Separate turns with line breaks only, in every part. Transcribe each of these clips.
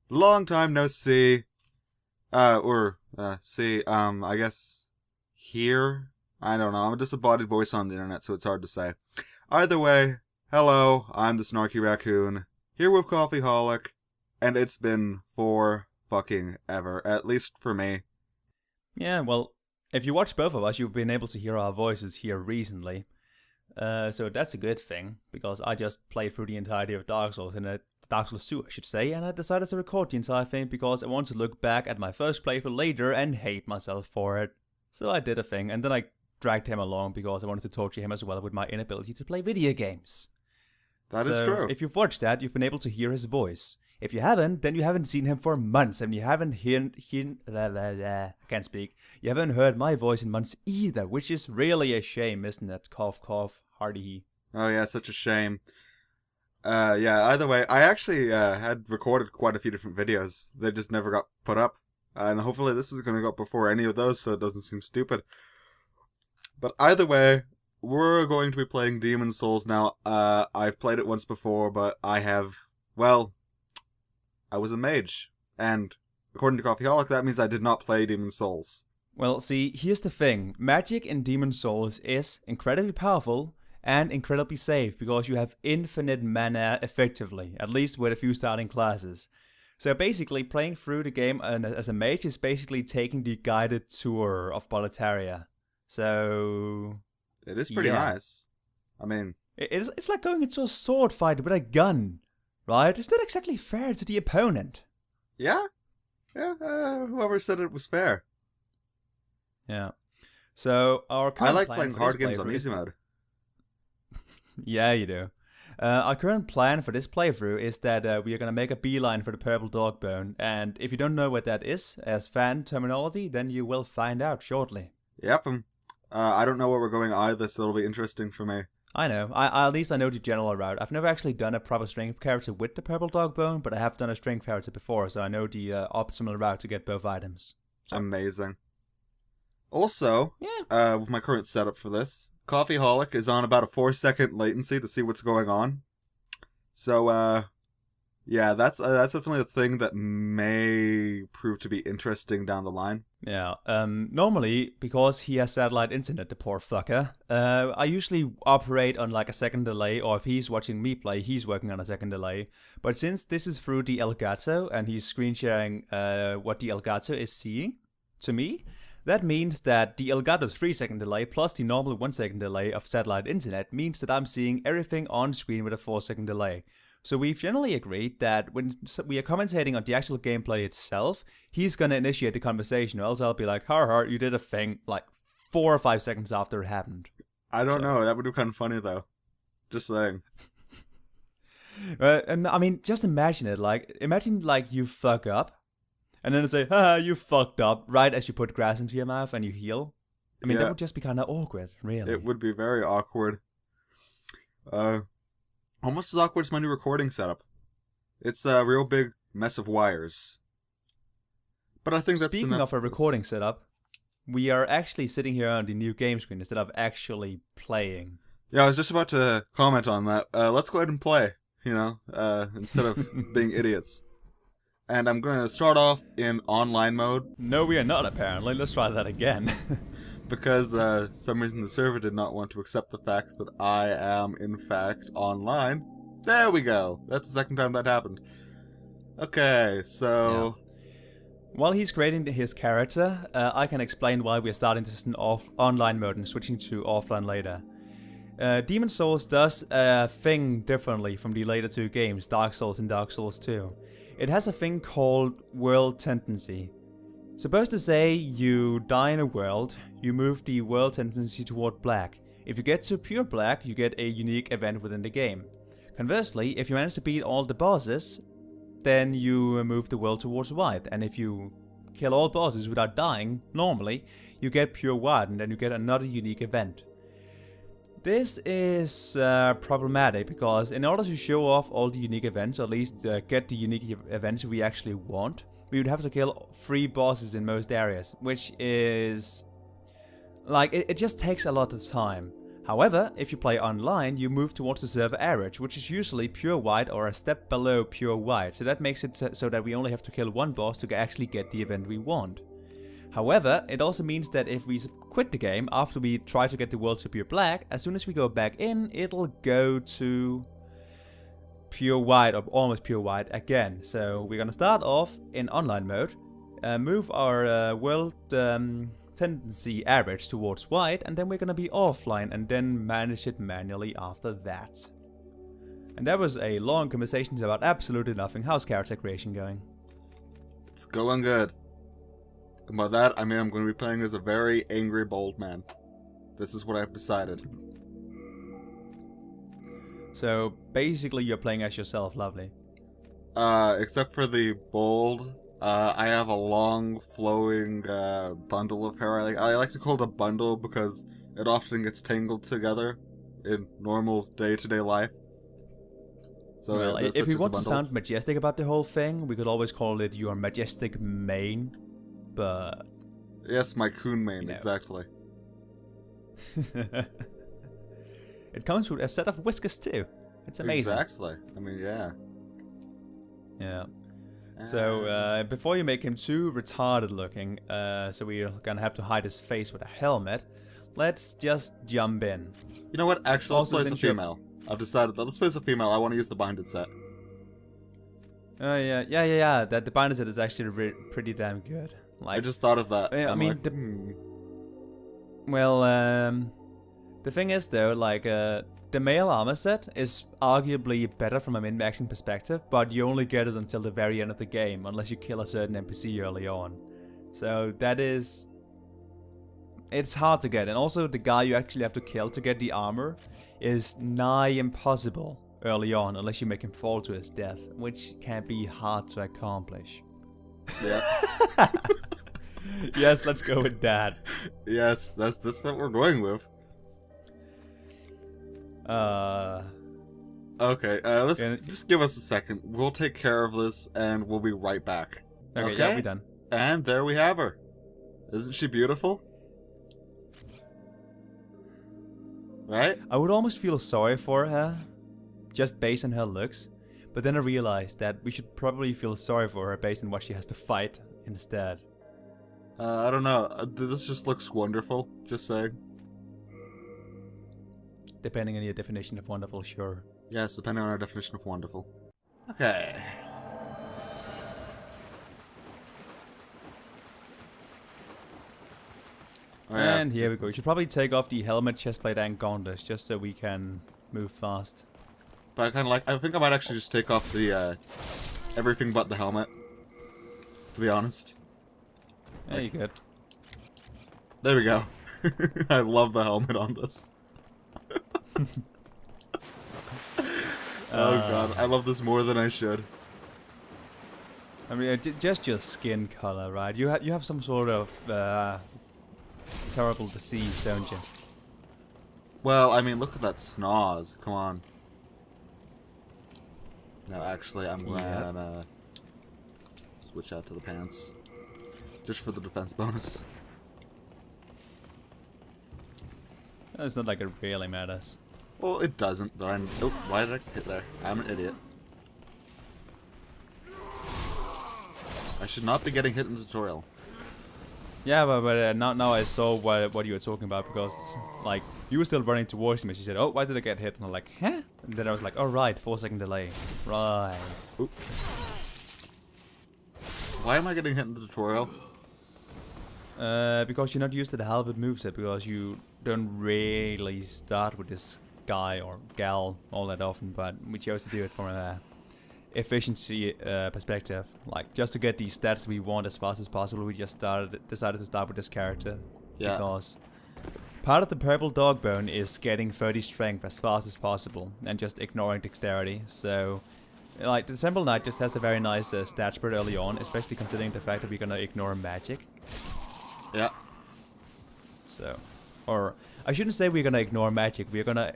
Long time no see. I guess here? I don't know. I'm a disembodied voice on the internet, so it's hard to say. Either way, hello, I'm the Snarky Raccoon, here with Coffeeholic, and it's been for fucking ever, at least for me.
Yeah, well, if you watch both of us, you've been able to hear our voices here recently. So that's a good thing, because I just played through the entirety of Dark Souls, Dark Souls 2, I should say, and I decided to record the entire thing because I want to look back at my first playthrough later and hate myself for it. So I did a thing, and then I dragged him along because I wanted to torture him as well with my inability to play video games.
That is true.
If you've watched that, you've been able to hear his voice. If you haven't, then you haven't seen him for months, and you haven't I can't speak. You haven't heard my voice in months either, which is really a shame, isn't it? Cough, cough, hearty he.
Oh yeah, such a shame. Yeah, either way, I actually had recorded quite a few different videos. They just never got put up. And hopefully this is going to go up before any of those so it doesn't seem stupid. But either way, we're going to be playing Demon's Souls now. I've played it once before, but I was a mage. And according to Coffeeholic, that means I did not play Demon's Souls.
Well, see, here's the thing. Magic in Demon's Souls is incredibly powerful and incredibly safe because you have infinite mana effectively, at least with a few starting classes. So basically, playing through the game as a mage is basically taking the guided tour of Boletaria. So
It is pretty nice. I mean,
it's like going into a sword fight with a gun, right? It's not exactly fair to the opponent.
yeah. Whoever said it was fair.
Yeah. So our
I
current
like
plan
playing
for
hard
this
games on
playthrough
easy
is
mode.
Yeah, you do. Our current plan for this playthrough is that we are going to make a beeline for the purple dog bone, and if you don't know what that is as fan terminology, then you will find out shortly.
Yep. I don't know where we're going either, so it'll be interesting for me.
I know. At least I know the general route. I've never actually done a proper strength character with the purple dog bone, but I have done a strength character before, so I know the optimal route to get both items. So.
Amazing. Also,
Yeah.
with my current setup for this, Coffeeholic is on about a 4-second latency to see what's going on. So, yeah, that's definitely a thing that may prove to be interesting down the line.
Yeah, normally, because he has satellite internet, the poor fucker, I usually operate on like a second delay, or if he's watching me play, he's working on a second delay. But since this is through the Elgato, and he's screen sharing what the Elgato is seeing to me, that means that the Elgato's 3-second delay plus the normal 1-second delay of satellite internet means that I'm seeing everything on screen with a 4-second delay. So we've generally agreed that when we are commentating on the actual gameplay itself, he's going to initiate the conversation, or else I'll be like, har, you did a thing, like 4 or 5 seconds after it happened.
I don't know, that would be kind of funny though. Just saying.
And I mean, just imagine it, imagine you fuck up, and then say, haha, you fucked up, right as you put grass into your mouth and you heal. I mean, that would just be kind of awkward, really.
It would be very awkward. Almost as awkward as my new recording setup. It's a real big mess of wires. But I think that's
Speaking of a recording setup, we are actually sitting here on the new game screen instead of actually playing.
Yeah, I was just about to comment on that. Let's go ahead and play, instead of being idiots. And I'm going to start off in online mode.
No, we are not, apparently. Let's try that again.
Because some reason the server did not want to accept the fact that I am, in fact, online. There we go. That's the second time that happened. Okay, so...
Yeah. While he's creating his character, I can explain why we are starting this in online mode and switching to offline later. Demon's Souls does a thing differently from the later two games, Dark Souls and Dark Souls 2. It has a thing called world tendency. Supposed to say you die in a world, you move the world tendency toward black. If you get to pure black, you get a unique event within the game. Conversely, if you manage to beat all the bosses, then you move the world towards white. And if you kill all bosses without dying, normally, you get pure white and then you get another unique event. This is problematic because in order to show off all the unique events, or at least get the unique events we actually want, we would have to kill 3 bosses in most areas, which is... it just takes a lot of time. However, if you play online, you move towards the server average, which is usually pure white or a step below pure white, so that makes it so that we only have to kill one boss to actually get the event we want. However, it also means that if we quit the game after we try to get the world to pure black, as soon as we go back in, it'll go to pure white or almost pure white again. So we're gonna start off in online mode, move our world tendency average towards white, and then we're gonna be offline and then manage it manually after that. And that was a long conversation about absolutely nothing. How's character creation going?
It's going good. And by that, I mean I'm going to be playing as a very angry, bold man. This is what I've decided.
So basically you're playing as yourself, lovely.
Except for the bold, I have a long, flowing bundle of hair. I like to call it a bundle because it often gets tangled together in normal day-to-day life. So
well,
yeah,
if we want to sound majestic about the whole thing, we could always call it your majestic mane, but...
Yes, my coon mane,
you know.
exactly.
It comes with a set of whiskers too. It's amazing.
Exactly. I mean, yeah.
Yeah. So, before you make him too retarded looking, so we're gonna have to hide his face with a helmet, let's just jump in.
You know what? Actually, let's
Also,
play as a
since you're-
female. I've decided that let's play as a female. I want to use the binded set.
Oh, yeah. That the binder set is actually pretty damn good.
I
Like,
just thought of that.
I
I'm
mean,
like,
well, the thing is though, like, the male armor set is arguably better from a min-maxing perspective, but you only get it until the very end of the game, unless you kill a certain NPC early on. So that is... It's hard to get, and also the guy you actually have to kill to get the armor is nigh impossible early on, unless you make him fall to his death, which can be hard to accomplish.
yeah.
Yes, let's go with that.
Yes, that's what we're going with. Okay, let's
Yeah.
just give us a second. We'll take care of this, and we'll be right back.
Okay, yeah, we're done.
And there we have her. Isn't she beautiful? Right?
I would almost feel sorry for her, just based on her looks, but then I realized that we should probably feel sorry for her based on what she has to fight instead.
I don't know. This just looks wonderful. Just saying.
Depending on your definition of wonderful, sure.
Yes, depending on our definition of wonderful. Okay. Oh, yeah.
And here we go. We should probably take off the helmet, chestplate, and gauntlets just so we can move fast.
But I think I might actually just take off the, everything but the helmet. To be honest.
Yeah, you good.
There we go. I love the helmet on this. Oh god, I love this more than I should.
I mean, just your skin color, right? You have some sort of terrible disease, don't you?
Well, I mean, look at that snaz. Come on. No, actually, I'm gonna switch out to the pants. Just for the defense bonus.
It's not like it really matters.
Well, it doesn't, but I'm... Oh, why did I hit there? I'm an idiot. I should not be getting hit in the tutorial.
Yeah, but now I saw what you were talking about, because like you were still running towards me. She said, "Oh, why did I get hit?" And I'm like, "Huh?" And then I was like, "Oh right, 4-second delay." Right.
Oop. Why am I getting hit in the tutorial?
Because you're not used to the halberd moveset, because you don't really start with this guy or gal all that often, but we chose to do it from a efficiency perspective. Like, just to get these stats we want as fast as possible, we just decided to start with this character.
Yeah.
Because part of the purple dog bone is getting 30 strength as fast as possible and just ignoring dexterity. So, like, the Temple Knight just has a very nice stat spread early on, especially considering the fact that we're gonna ignore magic.
Yeah.
So, or I shouldn't say we're gonna ignore magic. We're gonna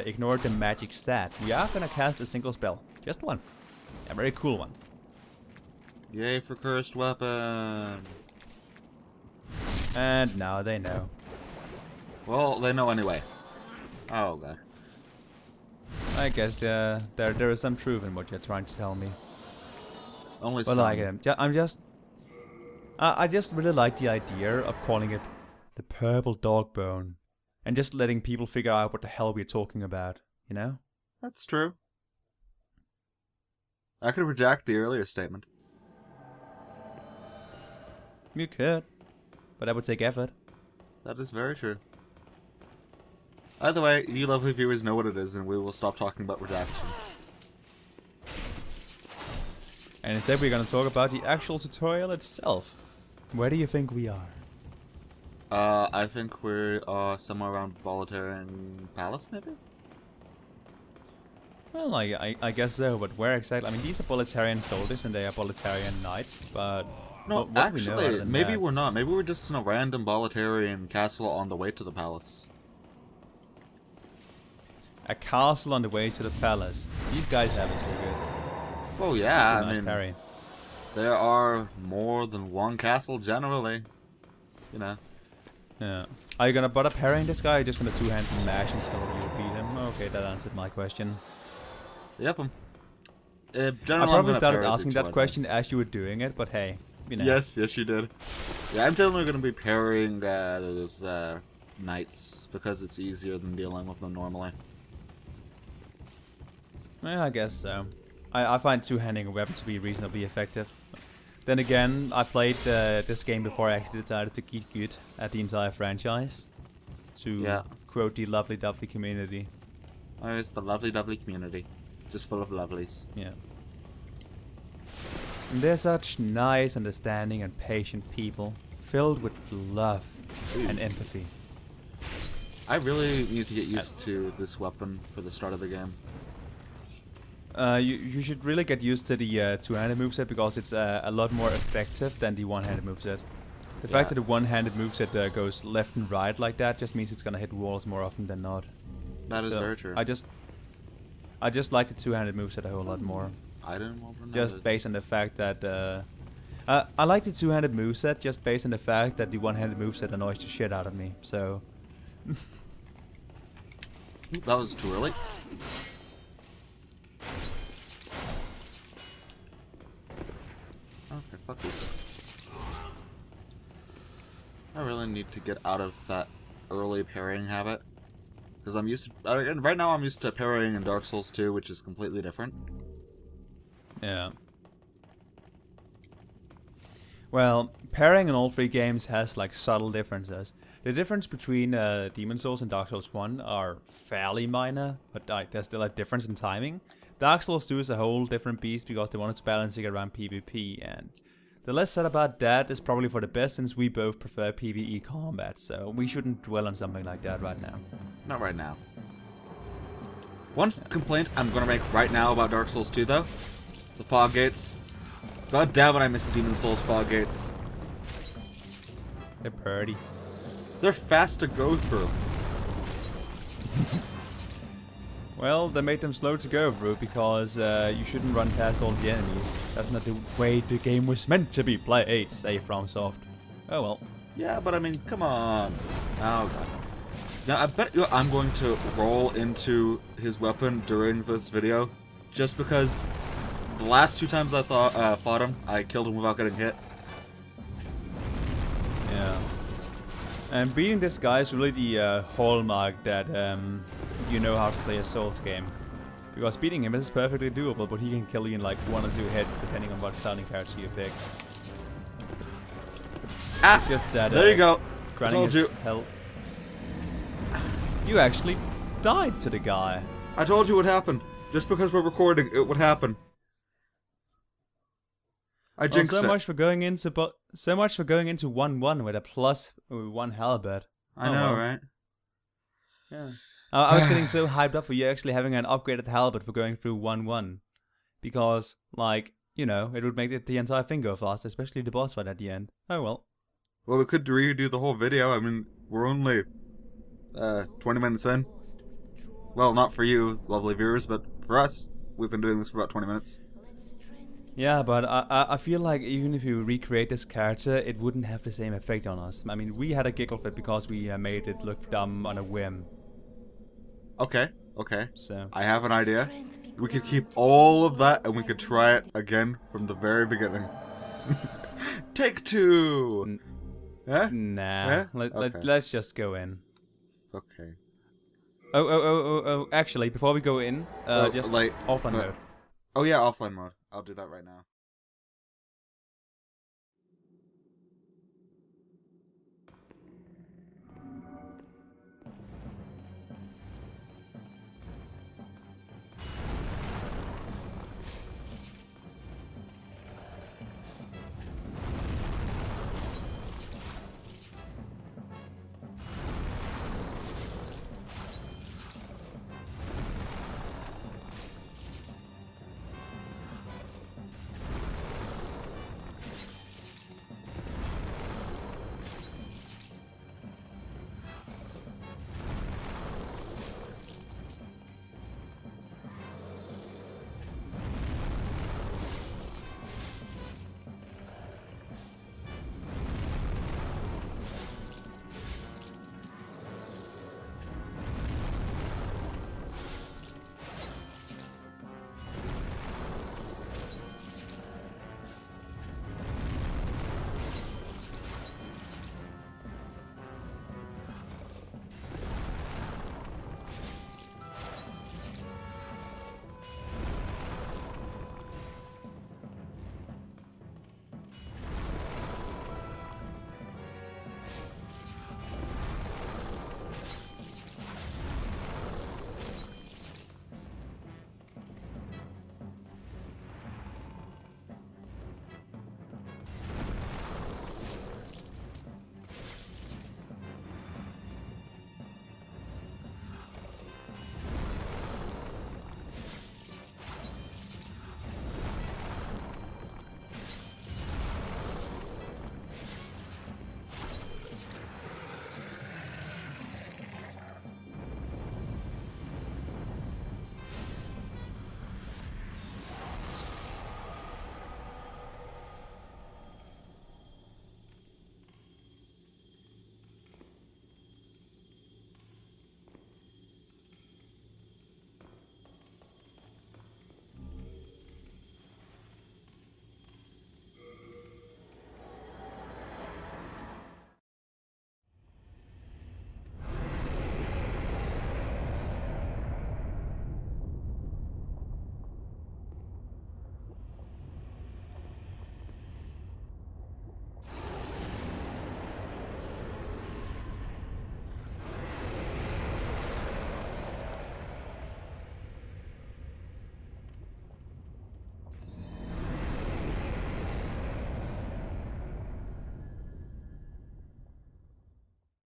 ignore the magic stat. We are gonna cast a single spell, just one, a very cool one.
Yay for cursed weapon.
And now they know.
Well, they know anyway. Oh god.
I guess there is some truth in what you're trying to tell me.
Only
But
some.
like, I just really like the idea of calling it the purple dog bone, and just letting people figure out what the hell we're talking about. You know?
That's true. I could reject the earlier statement.
You could, but that would take effort.
That is very true. Either way, you lovely viewers know what it is, and we will stop talking about redaction.
And instead we're gonna talk about the actual tutorial itself. Where do you think we are?
I think we're somewhere around Bolitarian Palace, maybe?
Well, I guess so, but where exactly? I mean, these are Bolitarian soldiers and they are Bolitarian knights, but...
No,
what do we know other
actually,
than
maybe
that?
we're not. Maybe we're just in a random Bolitarian castle on the way to the palace.
A castle on the way to the palace. These guys have it so good.
Well, yeah,
Nice
I mean,
parry.
there are more than one castle generally. You know.
Yeah. Are you gonna bother parrying this guy, or just gonna two-hand mash until you beat him? Okay, that answered my question.
Yep.
I
Generally,
probably started asking that question as you were doing it, but hey, you know.
Yes, you did. Yeah, I'm generally going to be parrying those knights because it's easier than dealing with them normally.
Yeah, I guess so. I find two-handing a weapon to be reasonably effective. Then again, I played this game before I actually decided to get good at the entire franchise. To quote the lovely community.
Oh, it's the lovely community. Just full of lovelies.
Yeah. And they're such nice, understanding, and patient people, filled with love and empathy.
I really need to get used to this weapon for the start of the game.
You should really get used to the two-handed moveset because it's a lot more effective than the one-handed moveset. The fact that the one-handed moveset goes left and right like that just means it's gonna hit walls more often than not.
That is
So
very true.
I just like the two-handed moveset a whole lot more.
I didn't want to know
Just
this.
based on the fact that I like the two-handed moveset just based on the fact that the one-handed moveset annoys the shit out of me. So
That was too early. Okay, fuck this. I really need to get out of that early parrying habit. Because I'm used to... right now I'm used to parrying in Dark Souls 2, which is completely different.
yeah. Well, parrying in all three games has like subtle differences. The difference between Demon Souls and Dark Souls 1 are fairly minor, but there's still a difference in timing. Dark Souls 2 is a whole different beast because they wanted to balance it around PvP, and the less said about that is probably for the best since we both prefer PvE combat, so we shouldn't dwell on something like that right now.
Not right now. One complaint I'm gonna make right now about Dark Souls 2 though. The fog gates. God damn it, I miss Demon Souls fog gates.
They're pretty.
They're fast to go through.
Well, they made them slow to go through because you shouldn't run past all the enemies. That's not the way the game was meant to be played, say FromSoft. Oh well.
Yeah, but I mean, come on. Oh god. Now, I bet you I'm going to roll into his weapon during this video, just because the last two times I fought him, I killed him without getting hit.
Yeah. And beating this guy is really the hallmark that you know how to play a Souls game. Because beating him is perfectly doable, but he can kill you in like 1 or 2 hits depending on what starting character you pick.
Ah!
It's just that
There you go. I
grinding
told
is
you.
hell. You actually died to the guy.
I told you what happened. Just because we're recording, it would happen. I
Well,
jinxed
so
it.
much for going into 1-1 with a plus 1 halberd.
I
Oh,
know,
well.
right?
Yeah. I was getting so hyped up for you actually having an upgraded halberd for going through 1-1. Because, like, you know, it would make the entire thing go fast, especially the boss fight at the end. Oh well.
Well, we could redo the whole video. I mean, we're only 20 minutes in. Well, not for you, lovely viewers, but for us, we've been doing this for about 20 minutes.
Yeah, but I feel like even if you recreate this character, it wouldn't have the same effect on us. I mean, we had a giggle fit because we made it look dumb on a whim.
Okay.
So
I have an idea. We could keep all of that and we could try it again from the very beginning. Take 2! Huh?
nah,
Yeah?
let's just go in.
Okay.
Oh, actually, before we go in, just
like
offline mode.
Oh yeah, offline mode. I'll do that right now.